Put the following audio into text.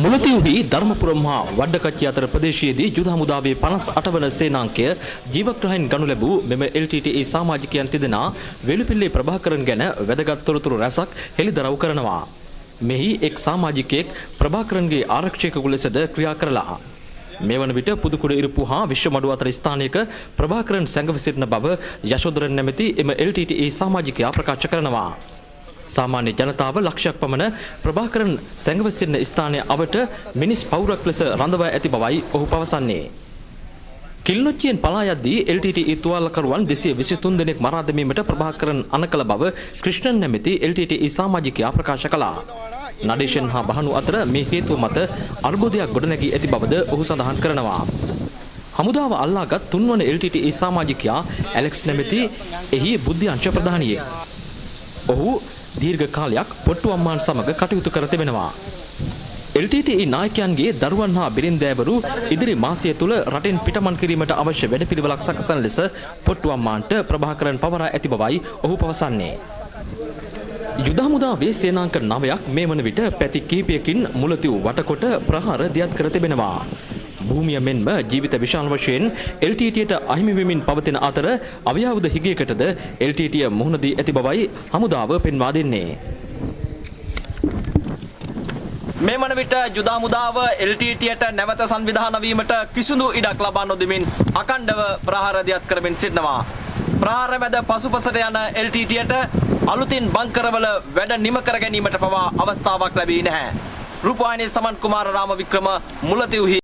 මුලතිව්හි ධර්මපුරම් හා වඩ්ඩකච්චි අතර ප්‍රදේශයේදී යුද හමුදාවේ 58 වන සේනාංකය ජීවග්‍රහයෙන් ගනු ලැබූ මෙම LTTE සමාජිකයන් තිදෙනා වෙළුපිල්ලේ ප්‍රභාකරන් ගැන වැදගත් තොරතුරු රැසක් හෙළිදරව් කරනවා. මෙහි එක් සමාජිකයෙක් ප්‍රභාකරන්ගේ ආරක්ෂකයෙකු ලෙසද ක්‍රියා කරලා. මේ වන විට පුදුකුඩ ඉරුපු හා විශ්වමඩුව අතර ස්ථානයක ප්‍රභාකරන් සැඟව සිටින බව යශෝදරන් නැමැති එම LTTE සමාජිකයා ප්‍රකාශ කරනවා. සාමාන්‍ය ජනතාව ලක්ෂයක් පමණ ප්‍රභාකරන් සැඟව සිටින ස්ථානය අවට මිනිස් පවුරක් ලෙස රඳවා ඇති බවයි ඔහු පවසන්නේ. කිල්නොච්චියෙන් පලා යද්දී LTTE තුවාලකරුවන් 223 දෙනෙක් මරා දැමීමට ප්‍රභාකරන් අනකල බව ක්‍රිෂ්ණන් නැමැති LTTE සමාජිකයා ප්‍රකාශ කළා. නඩේෂන් හා බහනු අතර මේ හේතුව මත අර්බුදයක් ගොඩනැගී ඇති බවද ඔහු සඳහන් කරනවා. හමුදාව අල්ලාගත් තුන්වන LTTE සමාජිකයා ඇලෙක්ස් නැමැති එහි බුද්ධි අංශ ප්‍රධානියෙක්. ඔහු දීර්ඝ කාලයක් පොට්ටු අම්මාන් සමග කටයුතු කර තිබෙනවා. LTTE නායකයන්ගේ දරුවන් හා බිරින්දෑවරු ඉදිරි මාසය තුල රටෙන් පිටමන් කිරීමට අවශ්‍ය වැඩපිළිවෙලක් සකසන ලෙස පොට්ටු අම්මාන්ට ප්‍රභාකරන් පවරා ඇති බවයි ඔහු පවසන්නේ. යුද හමුදාවේ සේනාංක 9ක් මේ වන විට පැති කිහිපයකින් මුලතිව් වටකොට ප්‍රහාර දියත් කර තිබෙනවා. භූමිය මෙන්ම ජීවිත විශාල වශයෙන් LTTEට අහිමි වෙමින් පවතින අතර අව්‍යාවුද හිගයකටද LTTE මුහුණ දී ඇති බවයි හමුදාව පෙන්වා දෙන්නේ. මේ වන විට යුද හමුදාව LTTEට නැවත සංවිධානය වීමට කිසිදු ඉඩක් ලබා නොදෙමින් අකණ්ඩව ප්‍රහාර දියත් කරමින් සිටිනවා. ප්‍රහාර මැද පසුපසට යන LTTEට අලුතින් බංකරවල වැඩ නිම කර ගැනීමට පවා අවස්ථාවක් ලැබී නැහැ. රූපවාහිනී සමන් කුමාර රාමවික්‍රම මුලතිව්හි